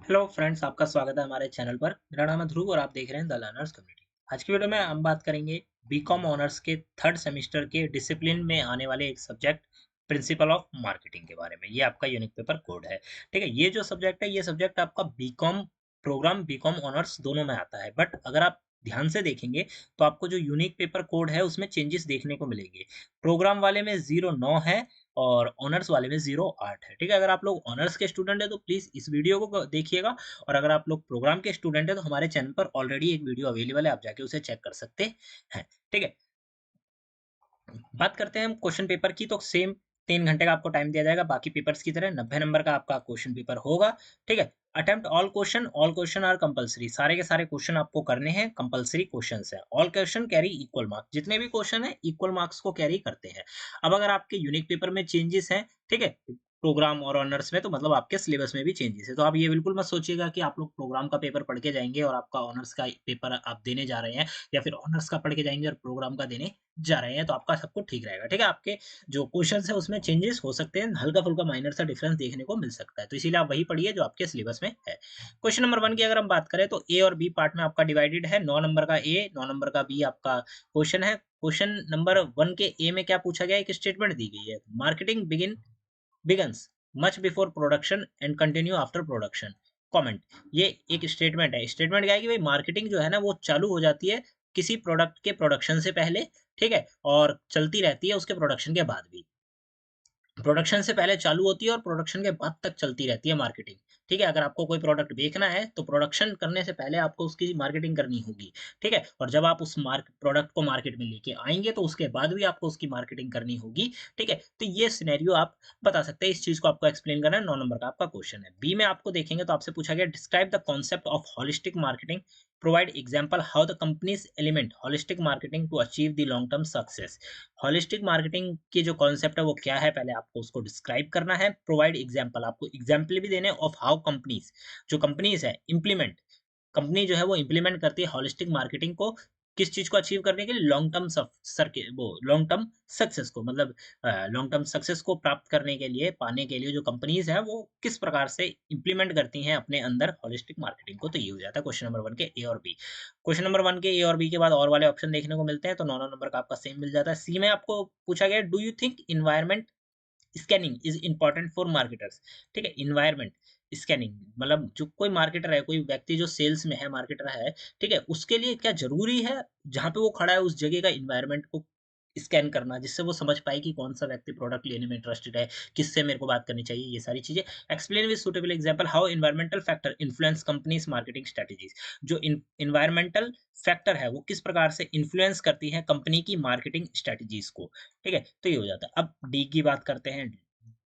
Hello friends, आपका स्वागत है हमारे चैनल पर। मेरा नाम है ध्रुव और आप देख रहे हैं द लर्नर्स कम्युनिटी। आज की वीडियो में हम बात करेंगे बीकॉम ऑनर्स के थर्ड सेमेस्टर के डिसिप्लिन में आने वाले एक सब्जेक्ट प्रिंसिपल ऑफ मार्केटिंग के बारे में। ये आपका यूनिक पेपर कोड है। ठीक है, ये जो सब्जेक्ट है ये सब्जेक्ट आपका बीकॉम प्रोग्राम बीकॉम ऑनर्स दोनों में आता है। बट अगर आप ध्यान से देखेंगे तो आपको जो यूनिक पेपर कोड है उसमें चेंजेस देखने को मिलेंगे। प्रोग्राम वाले में 09 है और ऑनर्स वाले में 08 है। ठीक है, अगर आप लोग ऑनर्स के स्टूडेंट हैं तो प्लीज़ इस वीडियो को देखिएगा, और अगर आप लोग प्रोग्राम के स्टूडेंट हैं तो हमारे चैनल पर ऑलरेडी एक वीडियो अवेलेबल है, आप जाके उसे चेक कर सकते हैं। ठीक है, बात करते हैं हम क्वेश्चन पेपर की, तो सेम 3 घंटे का आपको टाइम दिया जाएगा। बाकी पेपर्स की तरह 90 नंबर का आपका क्वेश्चन पेपर होगा। ठीक है, attempt all question are compulsory. सारे के सारे क्वेश्चन आपको करने हैं, कंपलसरी क्वेश्चंस हैं। All question carry equal marks, जितने भी क्वेश्चन है इक्वल मार्क्स को कैरी करते हैं। अब अगर आपके यूनिक पेपर में चेंजेस हैं, ठीक है, प्रोग्राम और ऑनर्स में, तो मतलब आपके सिलेबस में भी चेंजेस है। तो आप ये बिल्कुल मत सोचिएगा कि आप लोग प्रोग्राम का पेपर पढ़ के जाएंगे और आपका ऑनर्स का पेपर आप देने जा रहे हैं, या फिर ऑनर्स का पढ़ के जाएंगे और प्रोग्राम का देने जा रहे हैं, तो आपका सब कुछ ठीक रहेगा। ठीक है, आपके जो क्वेश्चंस है उसमें चेंजेस हो सकते हैं, हल्का-फुल्का माइनर सा डिफरेंस देखने को मिल सकता है। तो इसीलिए आप वही पढ़िए जो आपके सिलेबस में है। क्वेश्चन नंबर 1 की अगर हम बात करें तो ए और बी पार्ट में आपका डिवाइडेड है। 9 नंबर का ए, 9 नंबर का बी आपका क्वेश्चन है। क्वेश्चन नंबर 1 के ए में क्या पूछा गया है? एक स्टेटमेंट दी गई है। Marketing begins much before production and continue after production. Comment. ये एक स्टेटमेंट है। स्टेटमेंट क्या है कि भाई मार्केटिंग जो है ना वो चालू हो जाती है किसी प्रोडक्ट के प्रोडक्शन से पहले, ठीक है, और चलती रहती है उसके प्रोडक्शन के बाद भी। प्रोडक्शन से पहले चालू होती है और प्रोडक्शन के बाद तक चलती रहती है मार्केटिंग। ठीक है, अगर आपको कोई प्रोडक्ट बेचना है तो प्रोडक्शन करने से पहले आपको उसकी मार्केटिंग करनी होगी। ठीक है, और जब आप उस प्रोडक्ट को मार्केट में लेके आएंगे तो उसके बाद भी आपको उसकी मार्केटिंग करनी होगी। ठीक है, तो ये सिनेरियो आप बता सकते हैं। इस चीज को आपको एक्सप्लेन करना है। 9 नंबर का आपका क्वेश्चन है। बी में आपको देखेंगे तो आपसे पूछा गया describe the concept of holistic marketing, provide example how the companies element holistic marketing to achieve the long term success. Holistic marketing की जो कॉन्सेप्ट है वो क्या है, पहले आपको उसको डिस्क्राइब करना है। प्रोवाइड एग्जांपल, आपको एग्जांपल भी देने ऑफ हाउ कंपनीज, जो कंपनीज है इम्प्लीमेंट, कंपनी जो है वो इम्प्लीमेंट करती है हॉलिस्टिक मार्केटिंग को, किस चीज को अचीव करने के लिए? लॉन्ग टर्म सर के वो लॉन्ग टर्म सक्सेस को, मतलब लॉन्ग टर्म सक्सेस को प्राप्त करने के लिए, पाने के लिए जो कंपनीज है वो किस प्रकार से इम्प्लीमेंट करती हैं अपने अंदर हॉलिस्टिक मार्केटिंग को। तो ये हो जाता है क्वेश्चन नंबर 1 के ए और बी। क्वेश्चन नंबर 1 के ए और बी के बाद और वाले ऑप्शन देखने को मिलते हैं, तो 9 नंबर का आपका सेम मिल जाता है। सी में आपको पूछा गया do you think environment scanning is important for marketers. ठीक है, इन्वायरमेंट स्कैनिंग मतलब जो कोई मार्केटर है, कोई व्यक्ति जो सेल्स में है, मार्केटर है, ठीक है, उसके लिए क्या जरूरी है जहां पे वो खड़ा है उस जगह का इन्वायरमेंट को स्कैन करना, जिससे वो समझ पाए कि कौन सा व्यक्ति प्रोडक्ट लेने में इंटरेस्टेड है, किससे मेरे को बात करनी चाहिए, ये सारी चीजें। Explain with suitable example how environmental factor influence companies marketing strategies. जो इन्वायरमेंटल फैक्टर है वो किस प्रकार से इन्फ्लुएंस करती है कंपनी की मार्केटिंग स्ट्रेटजीज को। ठीक है, तो ये हो जाता है। अब डी की बात करते हैं।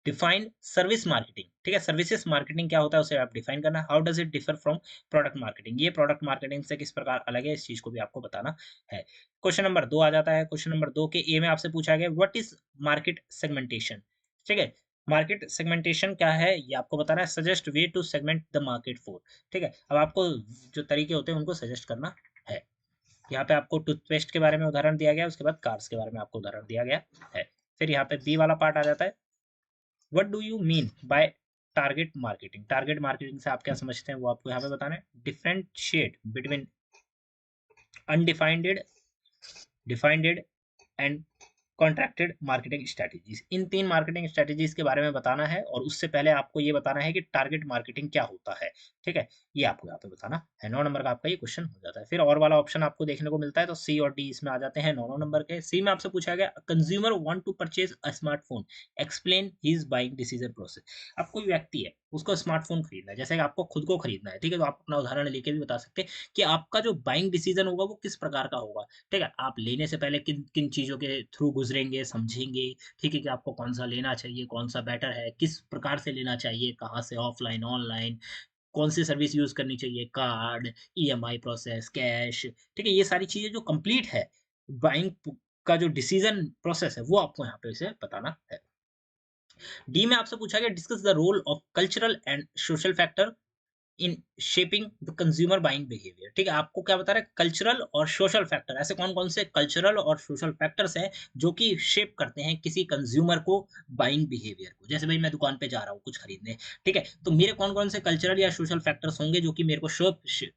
Define service marketing. ठीक है, सर्विसेज मार्केटिंग क्या होता है उसे आप डिफाइन करना। How does it differ from product marketing, ये प्रोडक्ट मार्केटिंग से किस प्रकार अलग है, इस चीज को भी आपको बताना है। क्वेश्चन नंबर 2 आ जाता है। क्वेश्चन नंबर 2 के ए में आपसे पूछा गया व्हाट इज मार्केट सेगमेंटेशन। ठीक है, मार्केट सेगमेंटेशन क्या है ये आपको बताना है। Suggest way to segment the market for. ठीक है, अब आपको जो तरीके होते हैं उनको सजेस्ट करना है। यहाँ पे आपको टूथपेस्ट के बारे में उदाहरण दिया गया है, उसके बाद कार्स के बारे में आपको उदाहरण दिया गया है। फिर यहाँ पे बी वाला पार्ट आ जाता है। What do you mean by target marketing. Target marketing से आप क्या समझते हैं वो आपको यहाँ पे बताना है। Differentiate between undefined, defined and contracted marketing strategies. In 3 marketing strategies के बारे में बताना है, और उससे पहले आपको ये बताना है कि टारगेट मार्केटिंग क्या होता है। ठीक है, ये आपको यहाँ पे बताना है। 9 नंबर का आपका ये क्वेश्चन हो जाता है। फिर और वाला ऑप्शन आपको देखने को मिलता है, तो सी और डी इसमें आ जाते हैं। 9 नंबर के सी में आपसे पूछा गया consumer want to purchase a smartphone, explain his buying decision process. अब कोई व्यक्ति है उसको स्मार्टफोन खरीदना है, जैसे कि आपको खुद को खरीदना है, ठीक है, तो आप अपना उदाहरण लेके भी बता सकते हैं कि आपका जो बाइंग डिसीजन होगा वो किस प्रकार का होगा। ठीक है, आप लेने से पहले किन किन चीज़ों के थ्रू गुजरेंगे, समझेंगे, ठीक है, कि आपको कौन सा लेना चाहिए, कौन सा बेटर है, किस प्रकार से लेना चाहिए, कहाँ से, ऑफलाइन, ऑनलाइन, कौन सी सर्विस यूज़ करनी चाहिए, कार्ड, ईएमआई प्रोसेस, कैश। ठीक है, ये सारी चीज़ें जो कंप्लीट है बाइंग का जो डिसीजन प्रोसेस है वो आपको यहाँ पे इसे बताना है। डी में आपसे पूछा गया discuss the role of cultural and social factor in shaping the consumer buying behaviour. ठीक है, आपको क्या बता रहा है, कल्चरल और सोशल फैक्टर, ऐसे कौन कौन से कल्चरल और सोशल फैक्टर्स हैं जो कि शेप करते हैं किसी कंज्यूमर को बाइंग बिहेवियर को। जैसे भाई मैं दुकान पे जा रहा हूँ कुछ खरीदने, ठीक है, तो मेरे कौन कौन से कल्चरल या सोशल फैक्टर्स होंगे जो कि मेरे को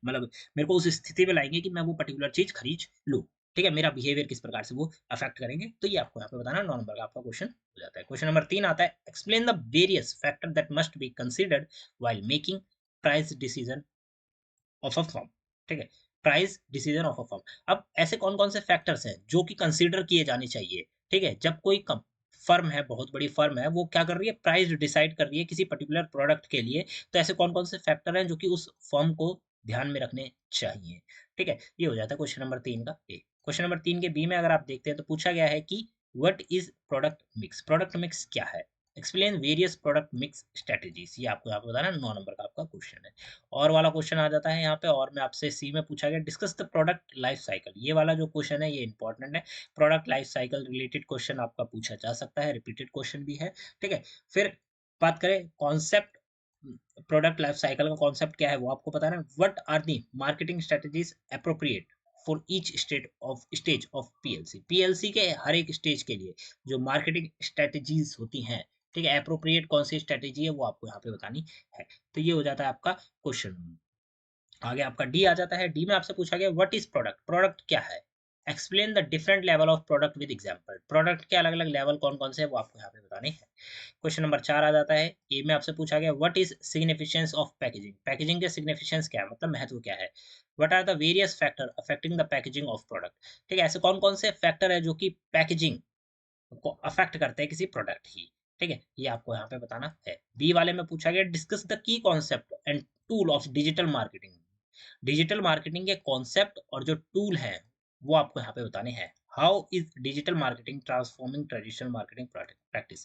मतलब मेरे को उस स्थिति में लाएंगे कि मैं वो पर्टिकुलर चीज खरीद लूँ। ठीक है, मेरा बिहेवियर किस प्रकार से वो अफेक्ट करेंगे, तो ये आपको यहाँ पे बताना 9 नंबर का आपका क्वेश्चन हो जाता है। क्वेश्चन नंबर 3 आता है, explain the various factor that must be considered while making price decision of a firm. ठीक है, price decision of a firm. अब ऐसे कौन कौन से फैक्टर्स हैं जो कि कंसीडर किए जाने चाहिए। ठीक है, जब कोई फर्म है, बहुत बड़ी फर्म है, वो क्या कर रही है, प्राइस डिसाइड कर रही है किसी पर्टिकुलर प्रोडक्ट के लिए, तो ऐसे कौन कौन से फैक्टर हैं जो कि उस फर्म को ध्यान में रखने चाहिए। ठीक है, ये हो जाता है क्वेश्चन नंबर 3 का ए। क्वेश्चन नंबर 3 के बी में अगर आप देखते हैं तो पूछा गया है कि what is product mix, product mix क्या है, explain various product mix strategies. ये आपको यहाँ पे बताना 9 नंबर का आपका क्वेश्चन है। और वाला क्वेश्चन आ जाता है यहाँ पे, और में आपसे सी में पूछा गया, discuss the product life cycle. ये वाला जो क्वेश्चन है ये इंपॉर्टेंट है, product life cycle related question आपका पूछा जा सकता है, रिपीटेड क्वेश्चन भी है। ठीक है, फिर बात करें कॉन्सेप्ट, प्रोडक्ट लाइफ साइकिल का कॉन्सेप्ट क्या है वो आपको पता है। What are the marketing strategies appropriate for each stage of PLC, PLC के हर एक स्टेज के लिए जो मार्केटिंग स्ट्रेटेजीज होती हैं, ठीक है, अप्रोप्रिएट कौन सी स्ट्रेटेजी है वो आपको यहाँ पे बतानी है। तो ये हो जाता है आपका क्वेश्चन। आगे आपका डी आ जाता है, डी में आपसे पूछा गया व्हाट इज प्रोडक्ट, प्रोडक्ट क्या है, explain the different level of product with example, product के अलग अलग लेवल कौन कौन से है वो आपको यहाँ पे बताने हैं। क्वेश्चन नंबर 4 आ जाता है, ए में आपसे पूछा गया what is significance of packaging, packaging के सिग्निफिकेंस क्या है, मतलब महत्व क्या है। What are the various factor affecting the packaging of product. ठीक है, ऐसे कौन कौन से फैक्टर है जो कि पैकेजिंग को अफेक्ट करते हैं किसी प्रोडक्ट की। ठीक है, ये आपको यहाँ पे बताना है। बी वाले में पूछा गया discuss the key concept and tool of digital marketing, digital marketing के कॉन्सेप्ट और जो टूल है वो आपको यहाँ पे बताने हैं। How is digital marketing transforming traditional marketing practice.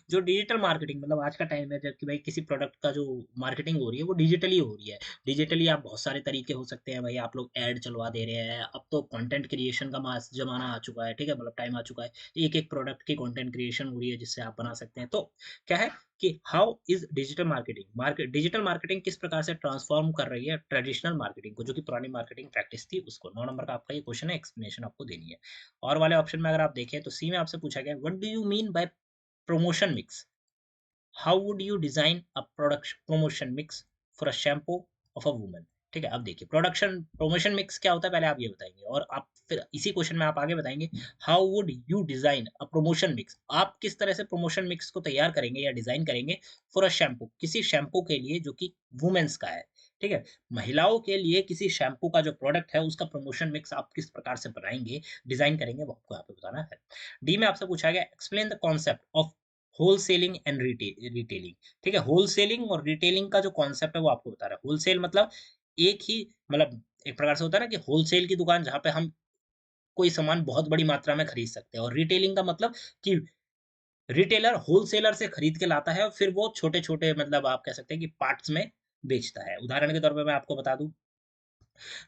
जो डिजिटल मार्केटिंग मतलब आज का टाइम है जबकि भाई किसी प्रोडक्ट का जो मार्केटिंग हो रही है वो डिजिटली हो रही है। डिजिटली आप बहुत सारे तरीके हो सकते हैं भाई, आप लोग ऐड चलवा दे रहे हैं, अब तो कंटेंट क्रिएशन का मास जमाना आ चुका है। ठीक है, मतलब टाइम आ चुका है, एक एक प्रोडक्ट की कंटेंट क्रिएशन हो रही है जिससे आप बना सकते हैं। तो क्या है कि how is digital marketing digital marketing किस प्रकार से ट्रांसफॉर्म कर रही है ट्रेडिशनल मार्केटिंग को, जो कि पुरानी मार्केटिंग प्रैक्टिस थी उसको। 9 नंबर का आपका ये क्वेश्चन है, एक्सप्लेनेशन आपको देनी है। और वाले ऑप्शन में अगर आप देखें तो सी में आपसे पूछा गया what do you mean by promotion mix, how would you design a product promotion mix for a shampoo of a woman। ठीक है, अब देखिए प्रोडक्शन प्रमोशन मिक्स क्या होता है पहले आप ये बताएंगे, और आप फिर इसी क्वेश्चन में आप आगे बताएंगे how would you design a promotion mix, आप किस तरह से प्रमोशन मिक्स को तैयार करेंगे या डिजाइन करेंगे फॉर अ शैम्पू, किसी शैम्पू के लिए जो कि वुमेन्स का है। ठीक है, महिलाओं के लिए किसी शैम्पू का जो प्रोडक्ट है उसका प्रमोशन मिक्स आप किस प्रकार से बनाएंगे, डिजाइन करेंगे, वो आपको यहाँ पे बताना है। डी में आपसे पूछा गया explain the concept of wholesaling and retailing. ठीक है, होलसेलिंग और रिटेलिंग का जो कॉन्सेप्ट है वो आपको बता रहा है। होलसेल मतलब एक ही, मतलब एक प्रकार से होता है ना कि होलसेल की दुकान जहां पे हम कोई सामान बहुत बड़ी मात्रा में खरीद सकते हैं, और रिटेलिंग का मतलब कि रिटेलर होलसेलर से खरीद के लाता है और फिर वो छोटे छोटे, मतलब आप कह सकते हैं कि पार्ट्स में बेचता है। उदाहरण के तौर पर मैं आपको बता दूं,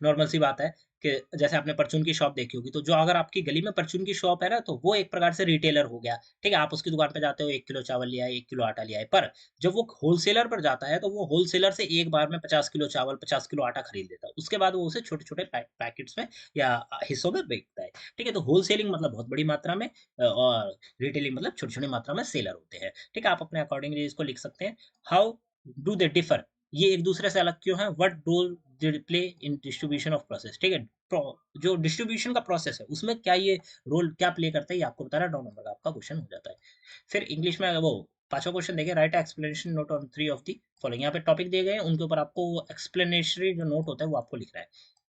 नॉर्मल सी बात है कि जैसे आपने परचून की शॉप देखी होगी, तो जो अगर आपकी गली में परचून की शॉप है ना, तो वो एक प्रकार से रिटेलर हो गया। ठीक है, आप उसकी दुकान पे जाते हो, 1 किलो चावल लिया है, 1 किलो आटा लिया है, पर जब वो होलसेलर पर जाता है तो वो होलसेलर से एक बार में 50 किलो चावल 50 किलो आटा खरीद लेता है, उसके बाद वो उसे छोटे छोटे पैकेट्स में या हिस्सों में बेचता है। ठीक है, तो होलसेलिंग मतलब बहुत बड़ी मात्रा में, और रिटेलिंग मतलब छोटी छोटी मात्रा में सेलर होते हैं। ठीक है, आप अपने अकॉर्डिंगली इसको लिख सकते हैं। हाउ डू दे डिफर, ये एक दूसरे से अलग क्यों है, what role did play in distribution of process. ठीक है, जो डिस्ट्रीब्यूशन का प्रोसेस है उसमें क्या ये रोल क्या प्ले करता है, ये आपको बता रहा है। 9 नंबर का आपका क्वेश्चन हो जाता है। फिर इंग्लिश में वो पांचवा क्वेश्चन देखिए, right explanation note on 3 of the following. यहाँ पे टॉपिक दिए गए हैं, उनके ऊपर आपको एक्सप्लेनेटरी जो नोट होता है वो आपको लिखना है।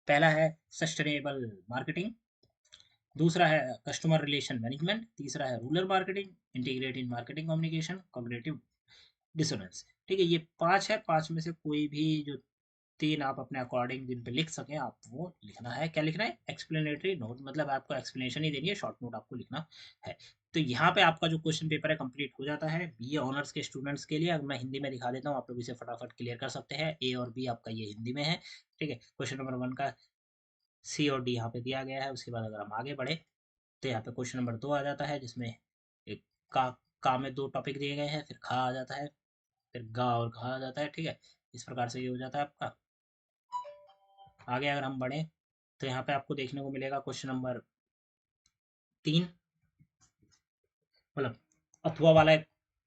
पहला है सस्टेनेबल मार्केटिंग, दूसरा है कस्टमर रिलेशन मैनेजमेंट, तीसरा है rural marketing, integrated marketing communication, cognitive dissonance. ठीक है, ये 5 है, 5 में से कोई भी जो 3 आप अपने अकॉर्डिंग जिन पे लिख सकें आप वो लिखना है। क्या लिखना है, एक्सप्लेनेटरी नोट, मतलब आपको एक्सप्लेनेशन ही देनी है, शॉर्ट नोट आपको लिखना है। तो यहाँ पे आपका जो क्वेश्चन पेपर है कंप्लीट हो जाता है बीए ऑनर्स के स्टूडेंट्स के लिए। अगर मैं हिंदी में दिखा देता हूँ आप लोग इसे फटाफट क्लियर कर सकते हैं। ए और बी आपका ये हिंदी में है। ठीक है, क्वेश्चन नंबर 1 का सी और डी यहाँ पे दिया गया है। उसके बाद अगर हम आगे बढ़े तो यहाँ पे क्वेश्चन नंबर 2 आ जाता है, जिसमें एक का में 2 टॉपिक दिए गए हैं, फिर खा आ जाता है, फिर गा और घा आ जाता है। ठीक है, इस प्रकार से ये हो जाता है आपका। आगे अगर हम बढ़े तो यहाँ पे आपको देखने को मिलेगा क्वेश्चन नंबर 3, मतलब अथवा वाला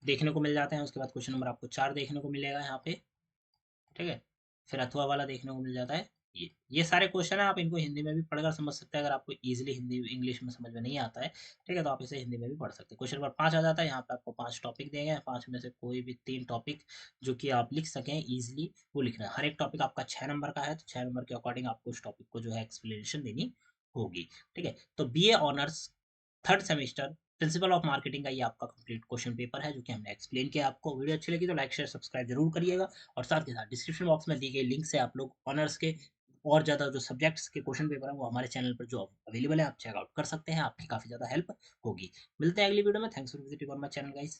देखने को मिल जाते हैं। उसके बाद क्वेश्चन नंबर आपको 4 देखने को मिलेगा यहाँ पे, ठीक है। फिर अथवा वाला देखने को मिल जाता है। ये सारे क्वेश्चन है, आप इनको हिंदी में भी पढ़कर समझ सकते हैं अगर आपको इजीली हिंदी इंग्लिश में समझ में नहीं आता है, ठीक है, तो आप इसे हिंदी में भी पढ़ सकते हैं। क्वेश्चन नंबर 5 आ जाता है, यहाँ पे आपको 5 टॉपिक दिए गए हैं, 5 में से कोई भी 3 टॉपिक जो कि आप लिख सकें इजीली वो लिखना है। हर एक टॉपिक आपका 6 नंबर का है, तो 6 नंबर के अकॉर्डिंग आपको उस टॉपिक को जो है एक्सप्लेनेशन देनी होगी, ठीक है। तो BA honours third semester principle of marketing का ये आपका कंप्लीट क्वेश्चन पेपर है जो कि हमने एक्सप्लेन किया आपको। वीडियो अच्छी लगी तो लाइक शेयर सब्सक्राइब जरूर करिएगा, और साथ के साथ डिस्क्रिप्शन बॉक्स में दी गई लिंक से आप लोग ऑनर्स के और ज़्यादा जो सब्जेक्ट्स के क्वेश्चन पेपर हैं वो हमारे चैनल पर जो अवेलेबल है आप चेकआउट कर सकते हैं, आपकी काफ़ी ज़्यादा हेल्प होगी। मिलते हैं अगली वीडियो में। Thanks for visiting on my channel guys.